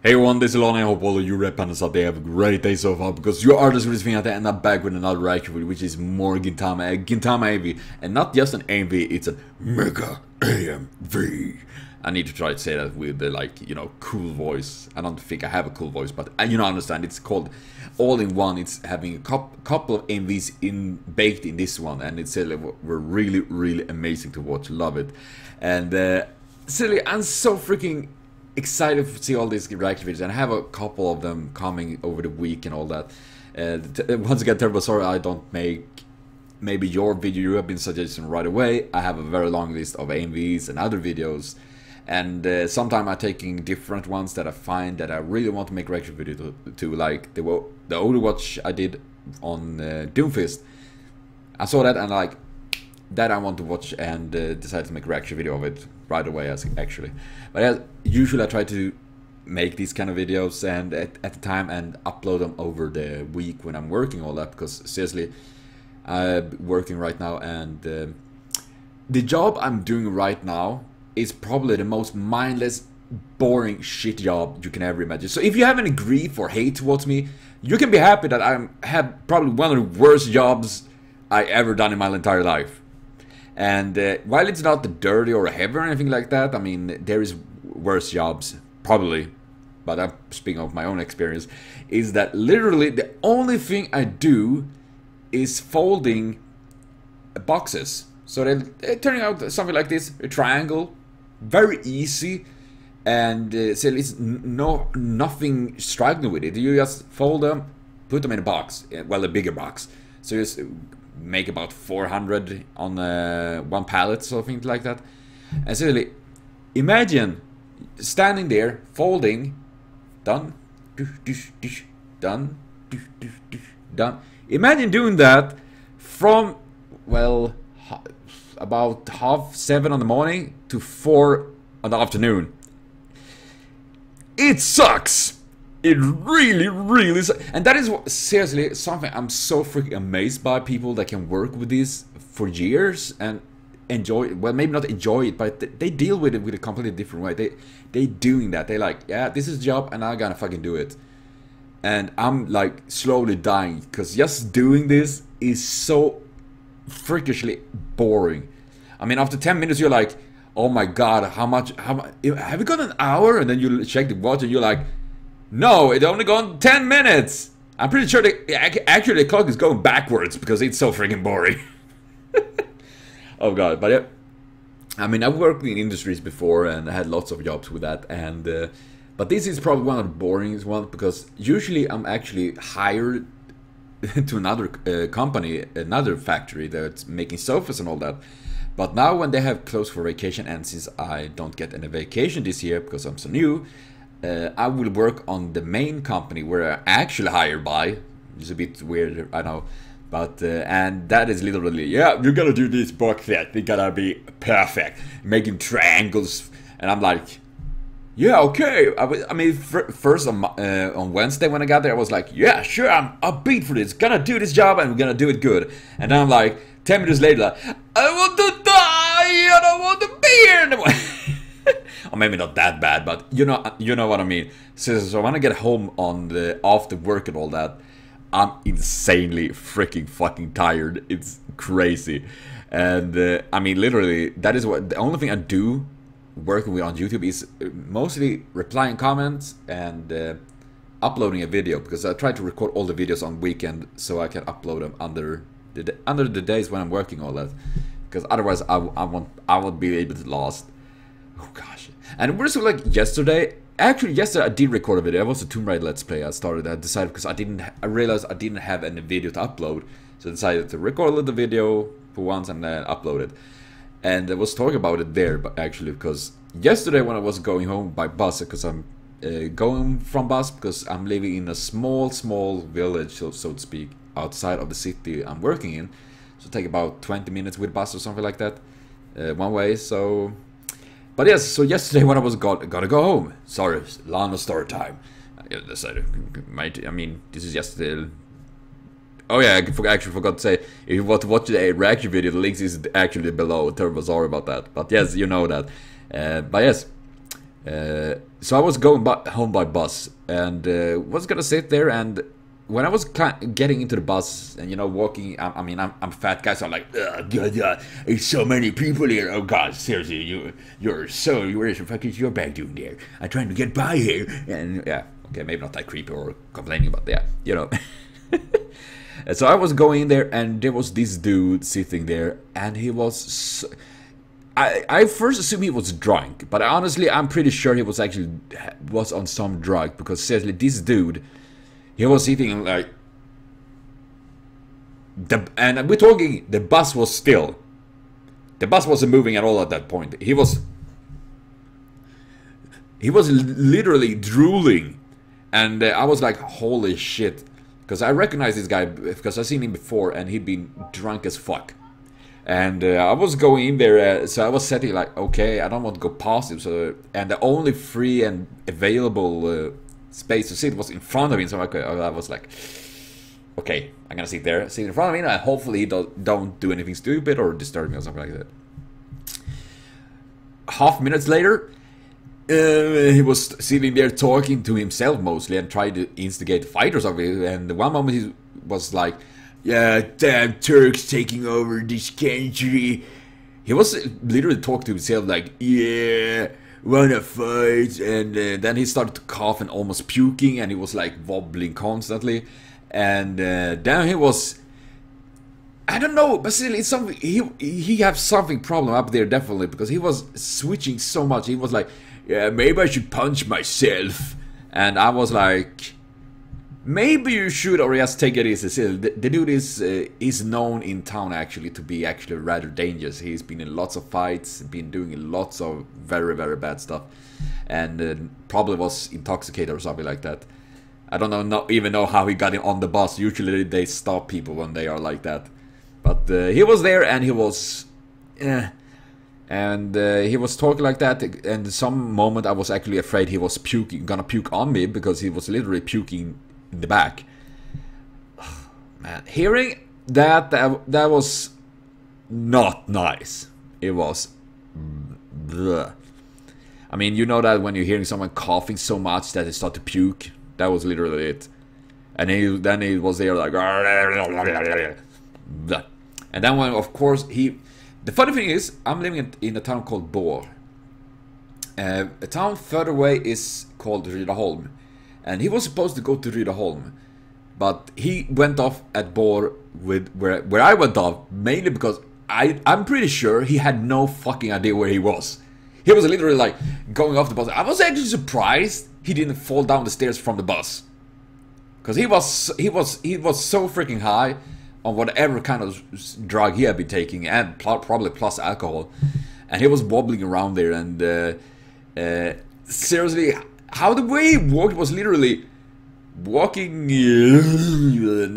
Hey everyone, this is Lon. I hope all of you red pandas out there have a great day so far, because you are just listening out there, and I'm back with another reaction video, which is more Gintama, a Gintama AMV, and not just an AMV, it's a Mega AMV. I need to try to say that with the, like, you know, cool voice. I don't think I have a cool voice, but you know, I understand. It's called all in one. It's having a couple of AMVs baked in this one, and it's were really amazing to watch. Love it. And silly, I'm so freaking excited to see all these reaction videos, and I have a couple of them coming over the week and all that. Once again, terrible sorry I don't make maybe your video you have been suggesting right away. I have a very long list of AMVs and other videos, and sometimes I'm taking different ones that I find that I really want to make reaction video to, like the Overwatch I did on Doomfist. I saw that and like that I want to watch, and decided to make a reaction video of it right away, actually. But usually I try to make these kind of videos and at the time and upload them over the week when I'm working all that, because seriously, I'm working right now, and the job I'm doing right now is probably the most mindless, boring shit job you can ever imagine. So if you have any grief or hate towards me, you can be happy that I have probably one of the worst jobs I ever done in my entire life. And while it's not the dirty or heavy or anything like that, I mean, there is worse jobs, probably, but I'm speaking of my own experience, is that literally the only thing I do is folding boxes. So they're turning out something like this, a triangle, very easy, and so it's nothing struggling with it. You just fold them, put them in a box, well, a bigger box. So you just make about 400 on one pallet, something like that. And seriously, imagine standing there, folding, done, done, done. Imagine doing that from, well, about 7:30 in the morning to 4 in the afternoon. It sucks! It really sucks. And that is seriously something I'm so freaking amazed by, people that can work with this for years and enjoy it. Well, maybe not enjoy it, but they deal with it with a completely different way. They doing that. They like, yeah, this is a job and I'm gonna fucking do it. And I'm like slowly dying, because just doing this is so freakishly boring. I mean, after 10 minutes you're like, oh my god, how much have you got an hour? And then you check the watch and you're like, no, it only gone 10 minutes. I'm pretty sure actually the clock is going backwards because it's so freaking boring. Oh god, but yeah, I mean, I've worked in industries before and I had lots of jobs with that, and but this is probably one of the boringest ones, because usually I'm actually hired to another company, another factory that's making sofas and all that. But now when they have closed for vacation, and since I don't get any vacation this year because I'm so new, I will work on the main company where I'm actually hired by. It's a bit weird, I know, but and that is literally, yeah, you gotta do this box set, it gotta be perfect, making triangles, and I'm like, yeah, okay. I mean, first on Wednesday when I got there, I was like, yeah, sure, I'm upbeat for this, gonna do this job and we're gonna do it good. And then I'm like, 10 minutes later, like, I want to die, I don't want to be here anymore. Or maybe not that bad, but you know what I mean. So when I get home on after work and all that, I'm insanely freaking fucking tired. It's crazy. And I mean, literally, that is what the only thing I do working with on YouTube is mostly replying comments and uploading a video, because I try to record all the videos on weekend so I can upload them under the days when I'm working all that, because otherwise I won't be able to last. Oh gosh. And we're so like yesterday. Actually, yesterday I did record a video. It was a Tomb Raider Let's Play. I decided because I realized I didn't have any video to upload, so I decided to record the video for once and then upload it. And I was talking about it there, but actually, because yesterday when I was going home by bus, because I'm going from bus because I'm living in a small village, so to speak, outside of the city I'm working in. So take about 20 minutes with bus or something like that, one way. So. But yes, so yesterday when I was gotta go home. Sorry, Lana story time. I decided, I mean, this is yesterday. Oh yeah, I actually forgot to say, if you want to watch the reaction video, the links is actually below. Terrible sorry about that. But yes, you know that. But yes, So I was going home by bus, and was gonna sit there, and when I was getting into the bus and, you know, walking, I mean, I'm a fat guy, so I'm like, God, there's so many people here. Oh God, seriously, you're so, where the fuck is your bag doing there? I'm trying to get by here, and yeah, okay, maybe not that creepy or complaining, but yeah, you know. And so I was going in there, and there was this dude sitting there, and he was. I first assumed he was drunk, but honestly, I'm pretty sure he was actually on some drug, because seriously, this dude. He was sitting like, and we're talking, the bus was still. The bus wasn't moving at all at that point. He was literally drooling, and I was like, holy shit, because I recognized this guy because I've seen him before, and he'd been drunk as fuck. And I was going in there, so I was setting like, okay, I don't want to go past him. So, and the only free and available space to sit was in front of him, so I was like, okay, I'm gonna sit in front of him, and hopefully he don't do anything stupid or disturb me or something like that. Half minutes later, he was sitting there talking to himself mostly and trying to instigate a fight or something, and one moment he was like, yeah, damn Turks taking over this country. He was literally talking to himself like, yeah, wanna fight, and then he started to cough and almost puking, and he was like wobbling constantly, and then he was, I don't know, but still, it's something, he have something problem up there definitely, because he was switching so much. He was like, yeah, maybe I should punch myself, and I was like, maybe you should, or just take it easy. The dude is known in town actually to be actually rather dangerous. He's been in lots of fights, been doing lots of very, very bad stuff, and probably was intoxicated or something like that. I don't know, not even know how he got in on the bus. Usually they stop people when they are like that, but he was there, and he was, and he was talking like that. And some moment I was actually afraid he was gonna puke on me, because he was literally puking in the back. Man, hearing that was not nice. It was bleh. I mean, you know that when you're hearing someone coughing so much that they start to puke, that was literally it. And then he was there like, bleh. And then when, of course, the funny thing is, I'm living in a town called Bor. A town further away is called Rydaholm. And he was supposed to go to Rydaholm, but he went off at Bor with where I went off, mainly because I'm pretty sure he had no fucking idea where he was. He was literally like going off the bus. I was actually surprised he didn't fall down the stairs from the bus, because he was so freaking high on whatever kind of drug he had been taking, and probably plus alcohol, and he was wobbling around there, and seriously. How the way he walked was literally walking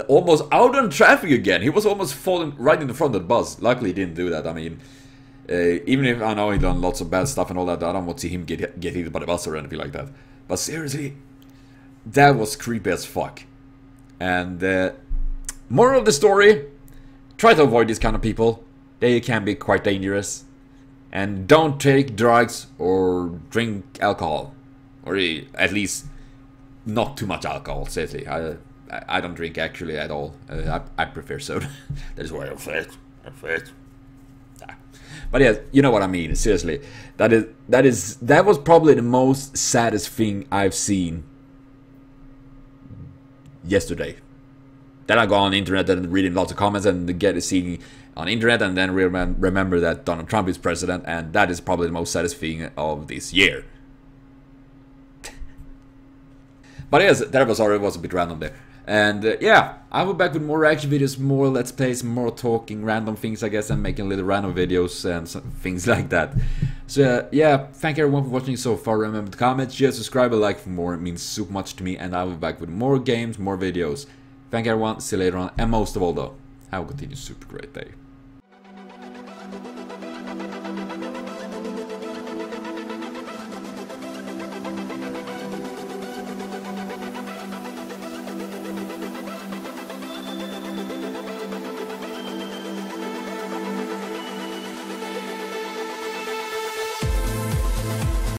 almost out on traffic again. He was almost falling right in the front of the bus. Luckily he didn't do that. I mean, even if I know he done lots of bad stuff and all that, I don't want to see him get hit by the bus or anything like that. But seriously, that was creepy as fuck. And moral of the story, try to avoid these kind of people. They can be quite dangerous. And don't take drugs or drink alcohol. Or at least not too much alcohol, seriously. I don't drink actually at all. I prefer soda. That is why I'm fat. I'm fat. But yeah, you know what I mean. Seriously, that was probably the most saddest thing I've seen yesterday. Then I go on the internet and reading lots of comments and seeing on the internet, and then remember that Donald Trump is president, and that is probably the most saddest thing of this year. But yes, that was sorry, it was a bit random there. And yeah, I'll be back with more reaction videos, more let's plays, more talking random things I guess, and making little random videos and things like that. So yeah, thank you everyone for watching so far. Remember to comment, share, subscribe, and like for more. It means super much to me, and I'll be back with more games, more videos. Thank you everyone, see you later on, and most of all though, have a continued super great day.